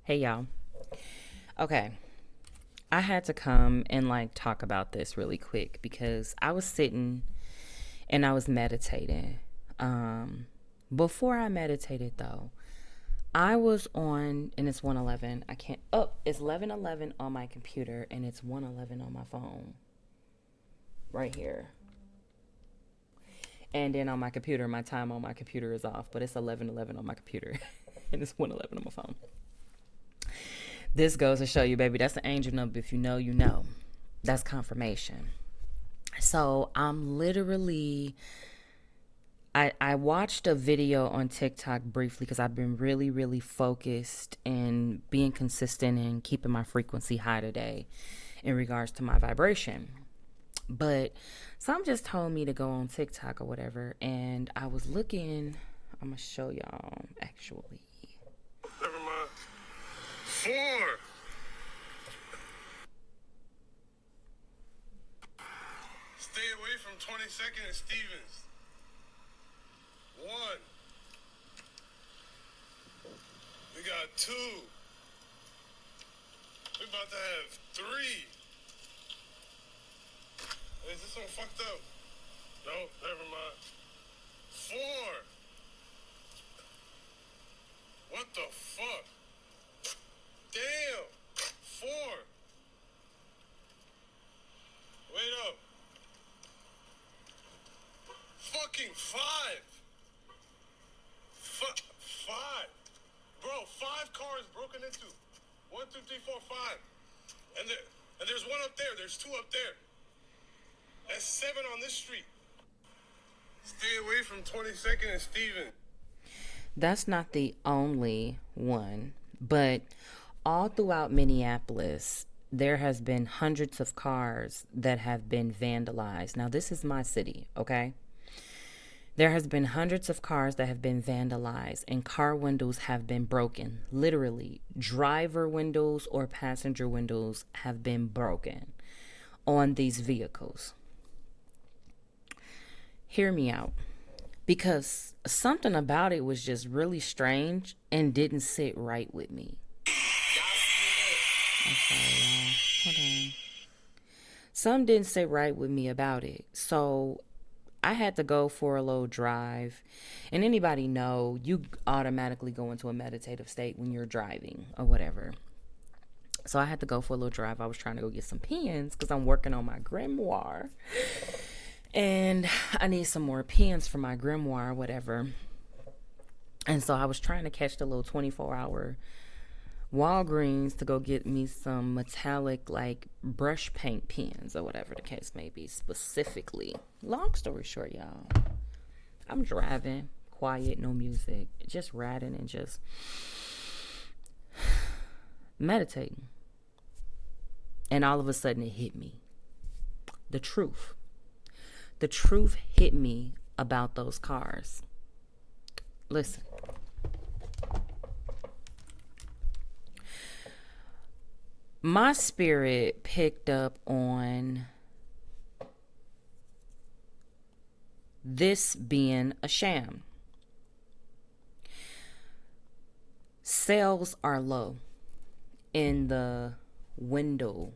Hey y'all. Okay. I had to come and talk about this really quick because I was sitting and I was meditating. Um Before I meditated though, I was on and it's 1:11. I can't it's 11:11 on my computer and it's 1:11 on my phone right here. And then on my computer, my time on my computer is off, but it's 11:11 on my computer and it's 1:11 on my phone. This goes to show you, baby, that's an angel number. If you know, you know. That's confirmation. So I'm literally, I watched a video on TikTok briefly because I've been really, really focused and being consistent and keeping my frequency high today in regards to my vibration. But some just told me to go on TikTok or whatever. And I was looking, I'm going to show y'all actually. Never mind. 4. Stay away from 22nd and Stevens. 1. We got 2. We about to have 3. Is this one fucked up? No, never mind. 4. What the fuck? Damn. 4. Wait up. Fucking 5. 5. Bro, 5 cars broken into. 1, 2, 3, 4, 5. And there's one up there. There's 2 up there. That's 7 on this street. Stay away from 22nd and Stevens. That's not the only one, but all throughout Minneapolis, there has been hundreds of cars that have been vandalized. Now, this is my city, okay? There has been hundreds of cars that have been vandalized and car windows have been broken. Literally, driver windows or passenger windows have been broken on these vehicles. Hear me out. Because something about it was just really strange and didn't sit right with me. I'm sorry, y'all. Hold on. Some didn't sit right with me about it. So I had to go for a little drive. And anybody know you automatically go into a meditative state when you're driving or whatever. So I had to go for a little drive. I was trying to go get some pens because I'm working on my grimoire. And I need some more pens for my grimoire or whatever. And so I was trying to catch the little 24-hour Walgreens to go get me some metallic brush paint pens or whatever the case may be specifically. Long story short, y'all, I'm driving, quiet, no music, just riding and just meditating. And all of a sudden it hit me. The truth. The truth hit me about those cars. Listen. My spirit picked up on this being a sham. Sales are low in the window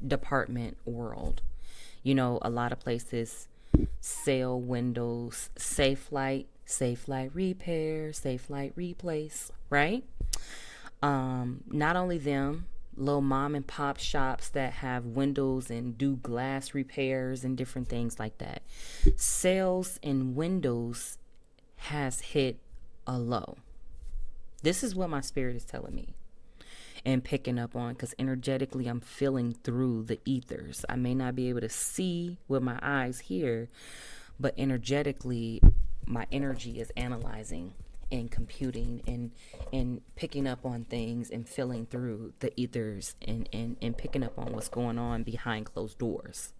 department world. You know, a lot of places sell windows, safe light repair, safe light replace, right? Not only them, little mom and pop shops that have windows and do glass repairs and different things like that. Sales in windows has hit a low. This is what my spirit is telling me and picking up on, because energetically I'm feeling through the ethers. I may not be able to see with my eyes here, but energetically my energy is analyzing and computing and picking up on things and feeling through the ethers and picking up on what's going on behind closed doors.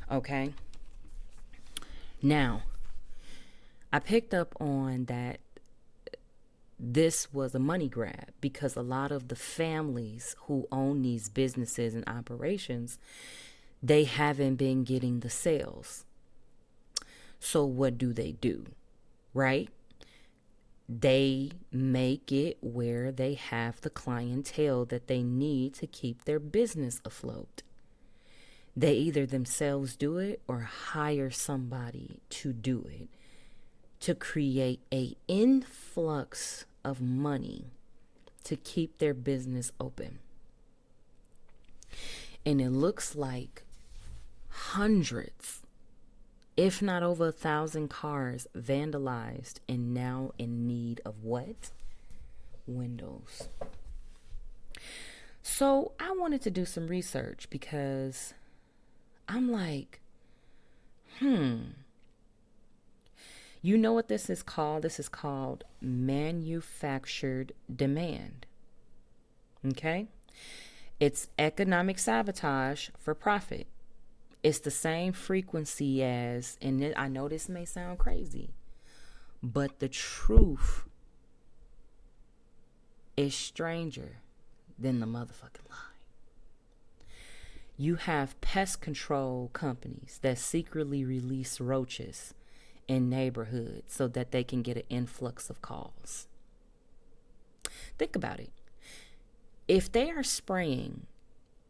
Okay? Now, I picked up on that this was a money grab because a lot of the families who own these businesses and operations, they haven't been getting the sales. So what do? Right? They make it where they have the clientele that they need to keep their business afloat. They either themselves do it or hire somebody to do it to create a influx of money to keep their business open. And it looks like hundreds, if not over 1,000 cars vandalized and now in need of what? Windows. So I wanted to do some research because I'm like, you know what this is called? This is called manufactured demand. Okay? It's economic sabotage for profit. It's the same frequency as, and I know this may sound crazy, but the truth is stranger than the motherfucking lie. You have pest control companies that secretly release roaches in neighborhoods so that they can get an influx of calls. Think about it. If they are spraying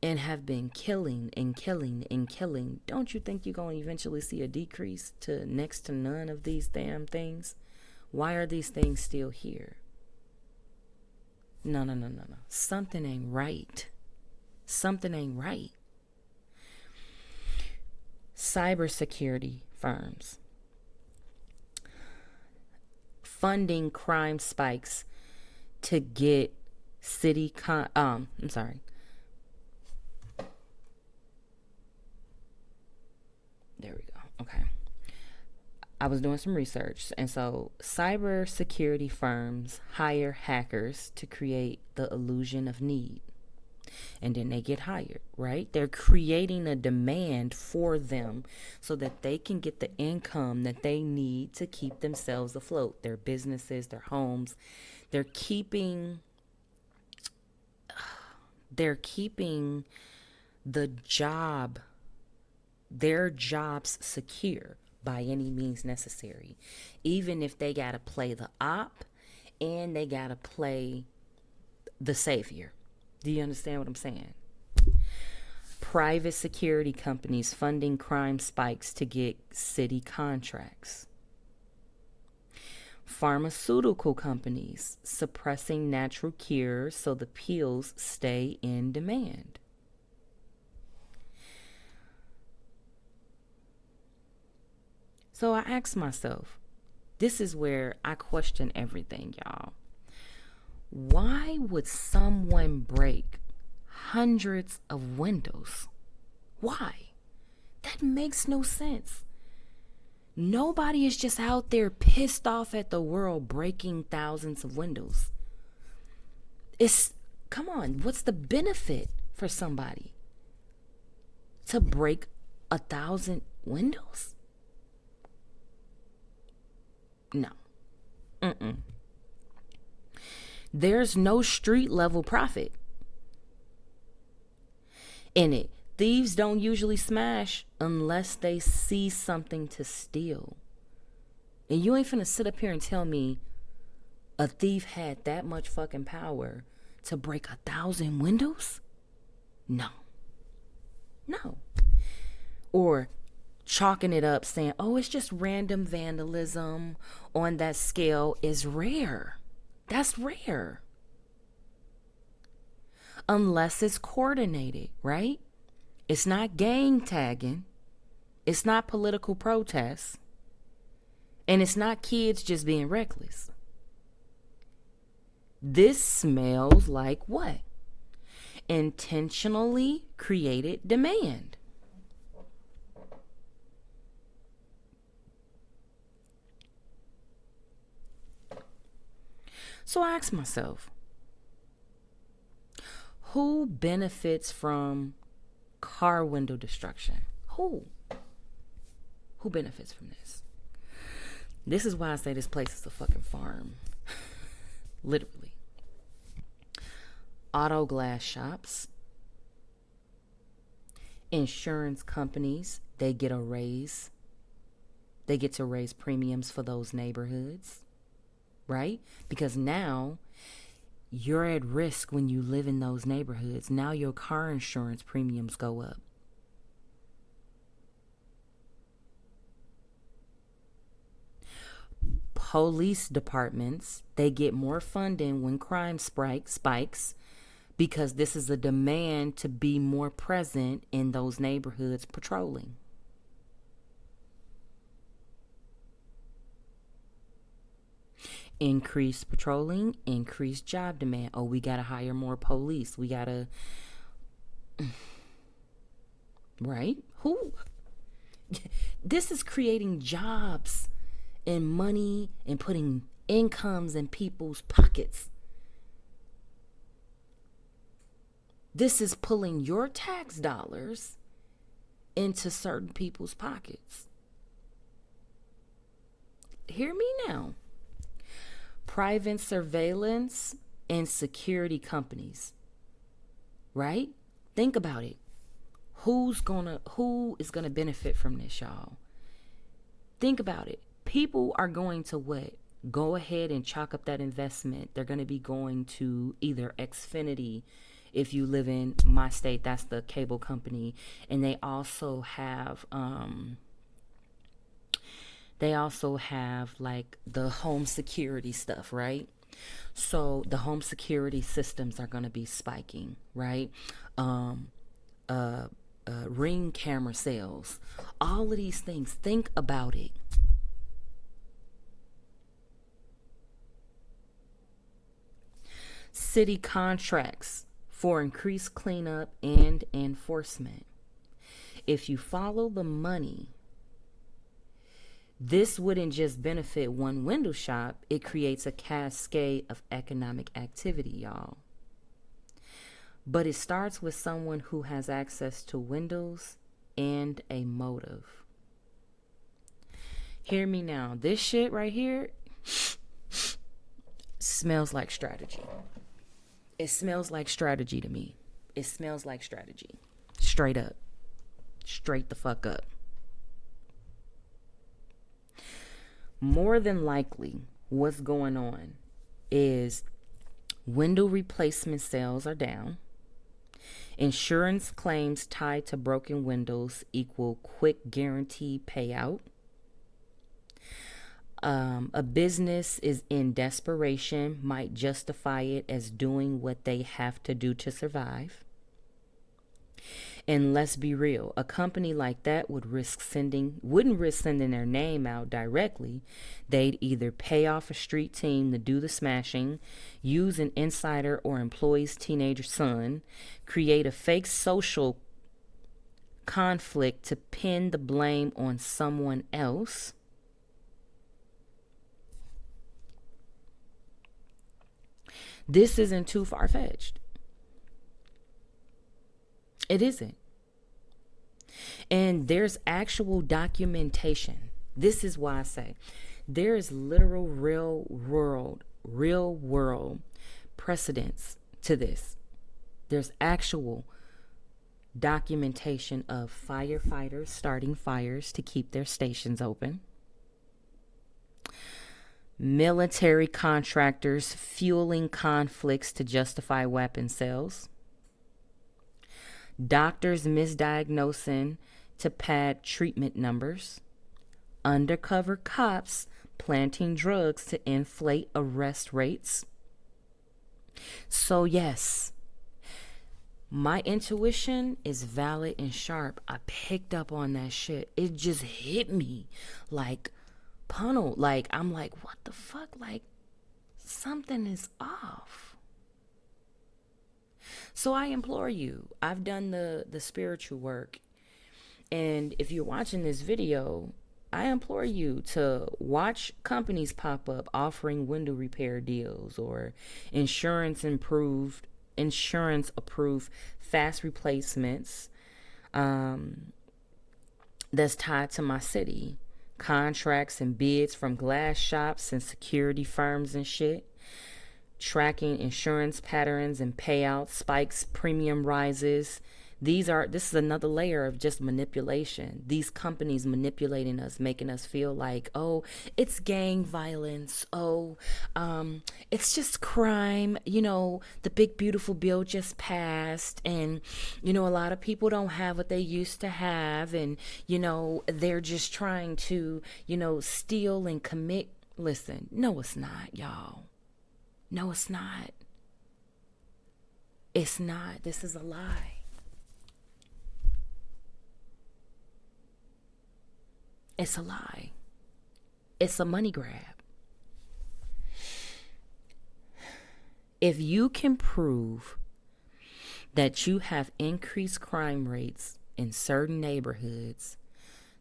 and have been killing and killing and killing, don't you think you're going to eventually see a decrease to next to none of these damn things? Why are these things still here? No. Something ain't right. Something ain't right. Cybersecurity firms funding crime spikes to get There we go. Okay. I was doing some research, and so cybersecurity firms hire hackers to create the illusion of need. And then they get hired, right? They're creating a demand for them so that they can get the income that they need to keep themselves afloat, their businesses, their homes. They're keeping the job, their jobs secure by any means necessary, even if they got to play the op and they got to play the savior. Do you understand what I'm saying? Private security companies funding crime spikes to get city contracts. Pharmaceutical companies suppressing natural cures so the pills stay in demand. So I asked myself, this is where I question everything, y'all. Why would someone break hundreds of windows? Why? That makes no sense. Nobody is just out there pissed off at the world breaking thousands of windows. Come on, what's the benefit for somebody to break 1,000 windows? No. There's no street level profit in it. Thieves don't usually smash unless they see something to steal. And you ain't finna sit up here and tell me a thief had that much fucking power to break 1,000 windows? No. Or chalking it up saying, oh, it's just random vandalism on that scale is rare. That's rare. Unless it's coordinated, right? It's not gang tagging. It's not political protests. And it's not kids just being reckless. This smells like what? Intentionally created demand. So I asked myself, who benefits from car window destruction? Who benefits from this? This is why I say this place is a fucking farm. Literally. Auto glass shops, insurance companies, they get a raise. They get to raise premiums for those neighborhoods. right? Because now you're at risk when you live in those neighborhoods. Now your car insurance premiums go up. Police departments, they get more funding when crime spikes because this is a demand to be more present in those neighborhoods patrolling. Increased patrolling, increased job demand. Oh, we got to hire more police. We got to, right? Who? This is creating jobs and money and putting incomes in people's pockets. This is pulling your tax dollars into certain people's pockets. Hear me now. Private surveillance and security companies, right? Think about it. Who is gonna benefit from this, y'all? Think about it. People are going to what? Go ahead and chalk up that investment. They're going to be going to either Xfinity, if you live in my state, that's the cable company, and they also have like the home security stuff, right? So the home security systems are going to be spiking, right? Ring camera sales, all of these things. Think about it. City contracts for increased cleanup and enforcement. If you follow the money, this wouldn't just benefit one window shop, it creates a cascade of economic activity, y'all. But it starts with someone who has access to windows and a motive. Hear me now. This shit right here smells like strategy. It smells like strategy to me. It smells like strategy. Straight up. Straight the fuck up. More than likely, what's going on is window replacement sales are down. Insurance claims tied to broken windows equal quick guarantee payout. A business is in desperation, might justify it as doing what they have to do to survive. And let's be real, a company like that wouldn't risk sending their name out directly. They'd either pay off a street team to do the smashing, use an insider or employee's teenager son, create a fake social conflict to pin the blame on someone else. This isn't too far-fetched. It isn't. And there's actual documentation. This is why I say there is literal real world precedence to this. There's actual documentation of firefighters starting fires to keep their stations open. Military contractors fueling conflicts to justify weapon sales. Doctors misdiagnosing to pad treatment numbers. Undercover cops planting drugs to inflate arrest rates. So yes, my intuition is valid and sharp. I picked up on that shit. It just hit me like punnel. Like, I'm like, what the fuck? Like, something is off. So I implore you, I've done the spiritual work. And if you're watching this video, I implore you to watch companies pop up offering window repair deals or insurance approved fast replacements that's tied to my city. Contracts and bids from glass shops and security firms and shit. Tracking insurance patterns and payouts, spikes, premium rises. This is another layer of just manipulation. These companies manipulating us, making us feel like, oh, it's gang violence. Oh, it's just crime. The big beautiful bill just passed, and a lot of people don't have what they used to have, and they're just trying to steal and commit. Listen, no, it's not, y'all. No, it's not. It's not. This is a lie. It's a lie. It's a money grab. If you can prove that you have increased crime rates in certain neighborhoods,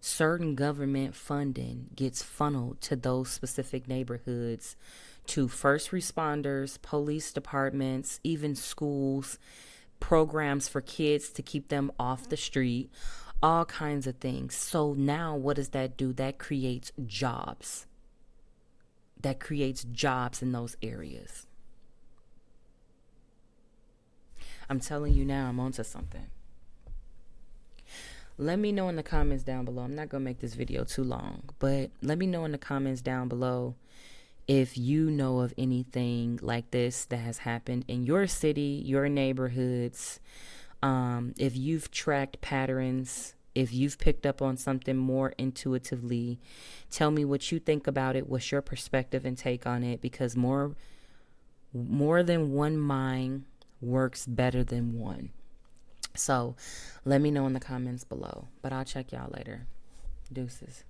certain government funding gets funneled to those specific neighborhoods, to first responders, police departments, even schools, programs for kids to keep them off the street, all kinds of things. So now what does that do? That creates jobs. That creates jobs in those areas. I'm telling you now, I'm onto something. Let me know in the comments down below. I'm not going to make this video too long, but let me know in the comments down below if you know of anything like this that has happened in your city, your neighborhoods. If you've tracked patterns, if you've picked up on something more intuitively, tell me what you think about it. What's your perspective and take on it? Because more than one mind works better than one. So let me know in the comments below. But I'll check y'all later. Deuces.